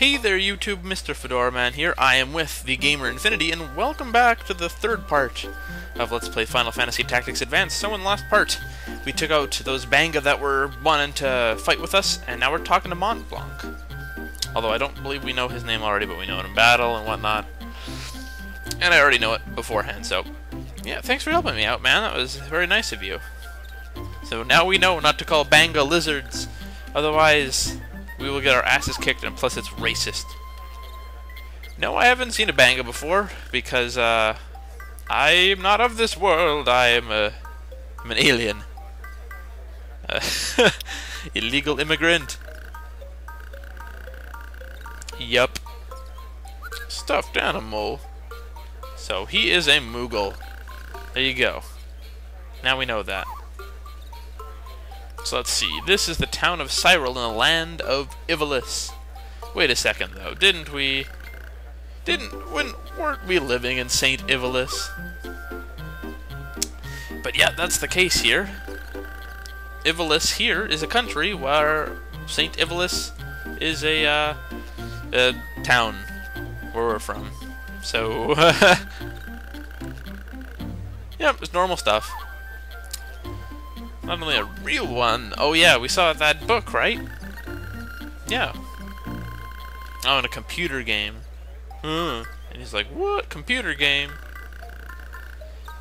Hey there YouTube, Mr. Fedora Man here. I am with the Gamer Infinity, and welcome back to the third part of Let's Play Final Fantasy Tactics Advance. So in the last part, we took out those Banga that were wanting to fight with us, and now we're talking to Montblanc. Although I don't believe we know his name already, but we know it in battle and whatnot. And I already know it beforehand, so yeah, thanks for helping me out, man. That was very nice of you. So now we know not to call Banga lizards, otherwise we will get our asses kicked, and plus it's racist. No, I haven't seen a Banga before, because I am not of this world. I'm an alien. Illegal immigrant. Yup. Stuffed animal. So he is a Moogle. There you go. Now we know that. So let's see. This is the town of Cyril in the land of Ivalice. Wait a second though. Weren't we living in St. Ivalice? But yeah, that's the case here. Ivalice here is a country where St. Ivalice is a town where we're from. So yeah, it's normal stuff. Not only a real one. Oh yeah, we saw that book, right? Yeah. Oh, in a computer game. And he's like, what? Computer game?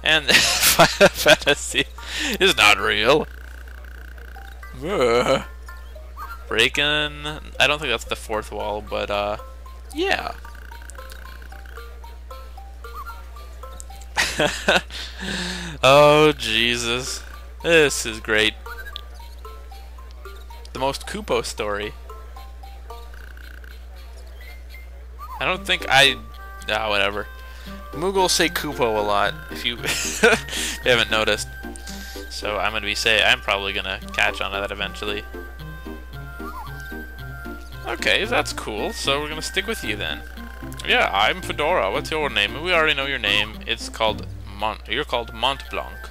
And Final Fantasy is not real. Breaking. I don't think that's the fourth wall, but yeah. Oh Jesus. This is great. The most Kupo story. I don't think whatever. Moogles say Kupo a lot, if you haven't noticed. So I'm probably gonna catch on to that eventually. Okay, that's cool. So we're gonna stick with you then. Yeah, I'm Fedora. What's your name? We already know your name. It's called You're called Montblanc.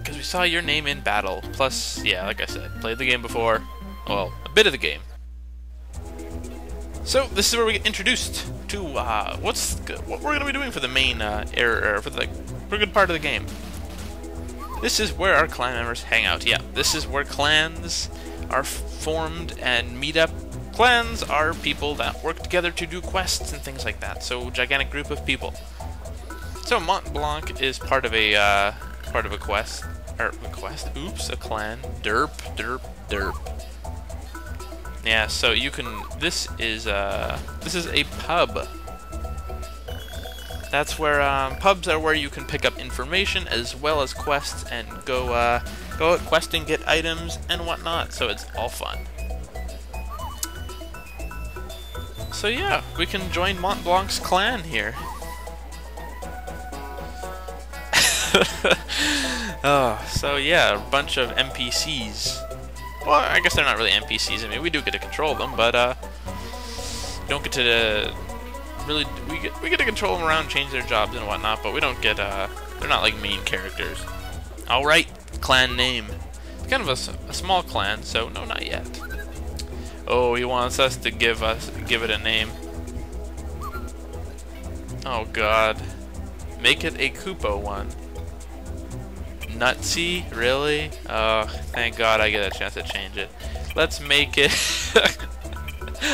We saw your name in battle. Plus, yeah, like I said, played the game before. Well, a bit of the game. So this is where we get introduced to what we're going to be doing for the main for the good part of the game. This is where our clan members hang out. Yeah, this is where clans are formed and meet up. Clans are people that work together to do quests and things like that. So, gigantic group of people. So Montblanc is part of a quest. Oops, a clan. Derp, derp, derp. Yeah, so you can. This is a pub. That's where pubs are where you can pick up information as well as quests and go out questing, get items and whatnot. So it's all fun. So yeah, we can join Montblanc's clan here. Oh, so yeah, a bunch of NPCs. Well, I guess they're not really NPCs. I mean, we do get to control them, but don't get to really. We get to control them around, change their jobs and whatnot, but we don't get. They're not like main characters. All right, clan name. It's kind of a small clan, so no, not yet. Oh, he wants us to give it a name. Oh God, make it a Kupo one. Nutsy? Really? Oh, thank God I get a chance to change it. Let's make it...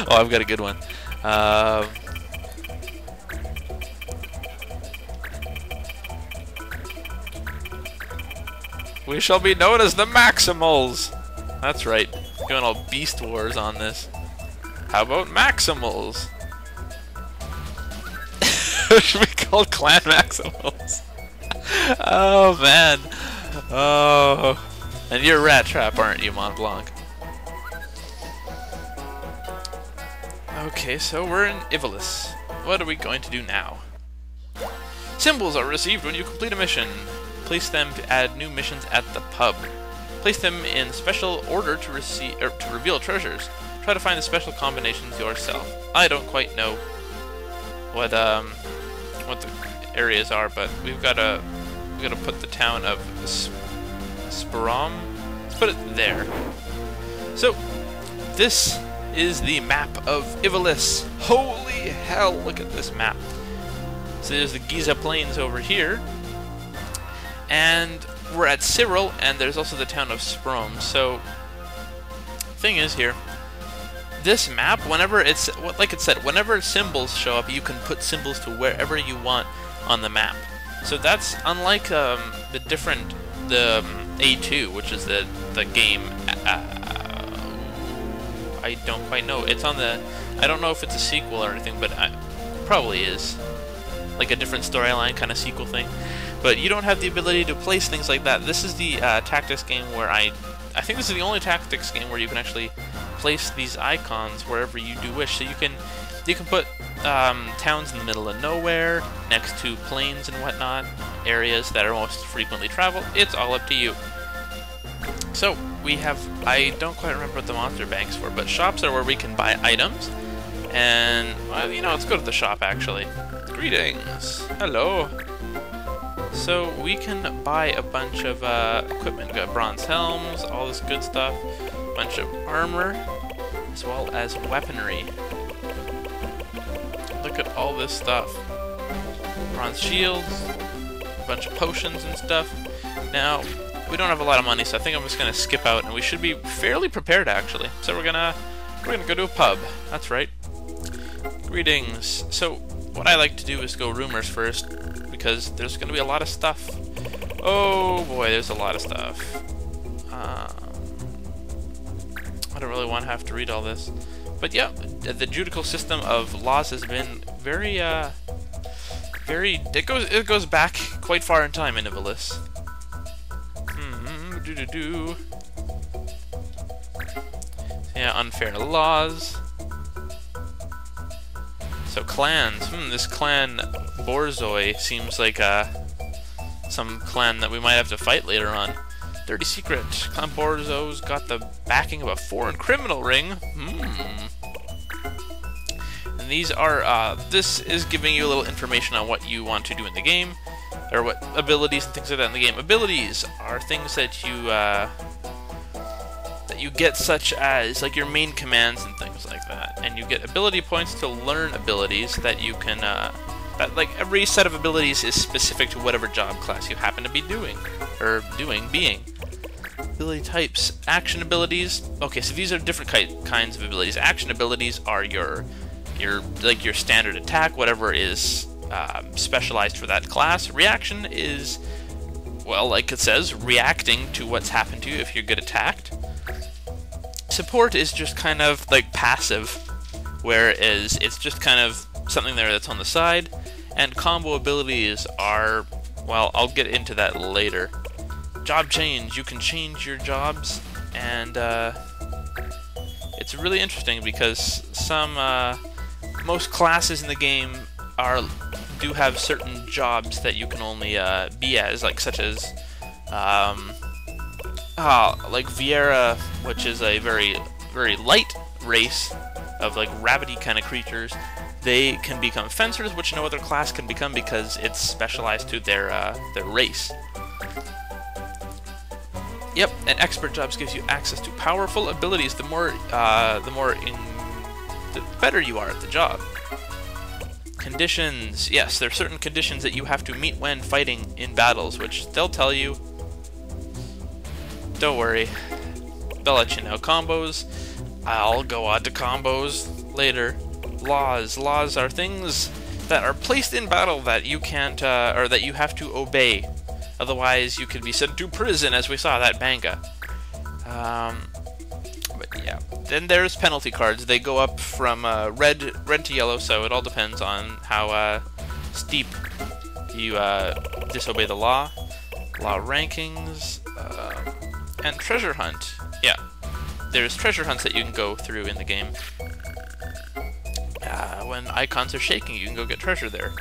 Oh, I've got a good one. We shall be known as the Maximals! That's right. Going all Beast Wars on this. How about Maximals? Should be called Clan Maximals. Oh, man. Oh, and you're Rat Trap, aren't you, Montblanc? Okay, so we're in Ivalice. What are we going to do now? Symbols are received when you complete a mission. Place them to add new missions at the pub. Place them in special order to reveal treasures. Try to find the special combinations yourself. I don't quite know what the areas are, but we've got to put the town of Sperom. Let's put it there. So, this is the map of Ivalice. Holy hell, look at this map. So there's the Giza Plains over here, and we're at Cyril, and there's also the town of Sprome. So, thing is here, this map, whenever it's, like it said, whenever symbols show up, you can put symbols to wherever you want on the map. So that's unlike the A2, which is the game. I don't quite know. It's on the. I don't know if it's a sequel or anything, but probably is, like a different storyline kind of sequel thing. But you don't have the ability to place things like that. This is the tactics game where I think this is the only tactics game where you can actually place these icons wherever you do wish. So you can put towns in the middle of nowhere, next to plains and whatnot, areas that are most frequently traveled. It's all up to you. So we have, I don't quite remember what the monster bank's for, but shops are where we can buy items. And, well, you know, let's go to the shop actually. Greetings. Hello. So we can buy a bunch of equipment. We got bronze helms, all this good stuff, a bunch of armor, as well as weaponry. Look at all this stuff. Bronze shields, a bunch of potions and stuff. Now, we don't have a lot of money, so I think I'm just gonna skip out, and we should be fairly prepared actually. So we're gonna go to a pub. That's right. Greetings. So what I like to do is go rumors first, because there's gonna be a lot of stuff. Oh boy, there's a lot of stuff. I don't really want to have to read all this. But yeah, the judicial system of laws has been very, it goes back quite far in time in Ivalice. Yeah, unfair laws. So clans. This clan Borzoi seems like some clan that we might have to fight later on. Dirty secret. Clan Borzo's got the backing of a foreign criminal ring. And these are, this is giving you a little information on what you want to do in the game, or what abilities and things like that in the game. Abilities are things that you get, such as like your main commands and things like that. And you get ability points to learn abilities that you can, that like every set of abilities is specific to whatever job class you happen to be doing, or being. Ability types. Action abilities. Okay, so these are different kinds of abilities. Action abilities are your standard attack, whatever is specialized for that class. Reaction is, well, like it says, reacting to what's happened to you if you get attacked. Support is just kind of like passive, whereas it's just kind of something there that's on the side. And combo abilities are, well, I'll get into that later. Job change. You can change your jobs, and it's really interesting because most classes in the game do have certain jobs that you can only be as, like such as like Viera, which is a very light race of like rabbity kind of creatures. They can become fencers, which no other class can become because it's specialized to their race. Yep, and expert jobs gives you access to powerful abilities. The better you are at the job. Conditions. Yes, there are certain conditions that you have to meet when fighting in battles, which they'll tell you. Don't worry. They'll let you know. Combos. I'll go on to combos later. Laws. Laws are things that are placed in battle that you can't, or that you have to obey. Otherwise, you could be sent to prison, as we saw that banga. But yeah. Then there's penalty cards. They go up from red to yellow, so it all depends on how steep you disobey the law. Law rankings, and treasure hunt. Yeah, there's treasure hunts that you can go through in the game. When icons are shaking, you can go get treasure there.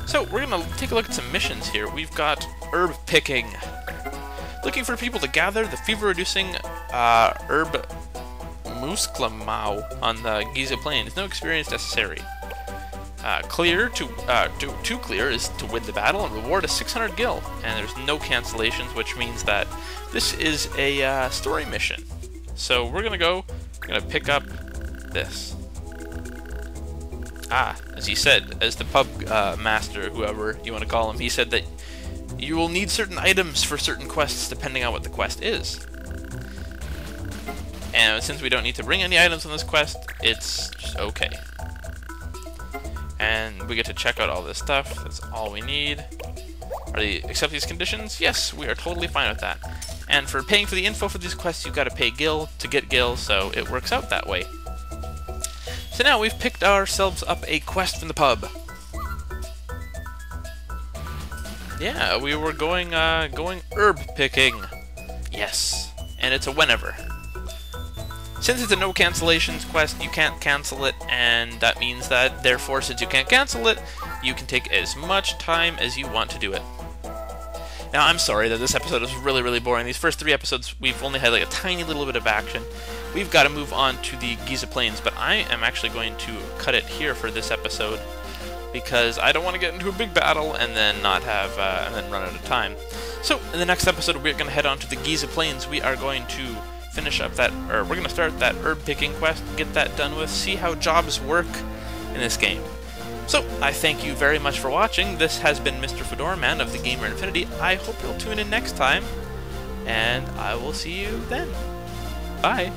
So we're going to take a look at some missions here. We've got herb picking. Looking for people to gather the fever-reducing herb Musklamau on the Giza Plains. No experience necessary. Clear to clear is to win the battle and reward a 600 gil. And there's no cancellations, which means that this is a story mission. So we're going to pick up this. Ah, as he said, as the pub master, whoever you want to call him, he said that you will need certain items for certain quests depending on what the quest is. And since we don't need to bring any items on this quest, it's just okay. And we get to check out all this stuff. That's all we need. Are they accept these conditions? Yes, we are totally fine with that. And for paying for the info for these quests, you've got to pay gil to get gil, so it works out that way. So now we've picked ourselves up a quest from the pub. Yeah, we were going herb picking. Yes, and it's a whenever. Since it's a no cancellations quest, you can't cancel it, and that means that, therefore, since you can't cancel it, you can take as much time as you want to do it. Now, I'm sorry that this episode is really, really boring. These first 3 episodes, we've only had like a tiny little bit of action. We've got to move on to the Giza Plains, but I am actually going to cut it here for this episode, because I don't want to get into a big battle and then not have, and then run out of time. So, in the next episode, we're going to head on to the Giza Plains. We are going to finish up that, or we're going to start that herb picking quest, get that done with, see how jobs work in this game. So, I thank you very much for watching. This has been Mr. Fedora Man of the Gamer Infinity. I hope you'll tune in next time, and I will see you then. Bye!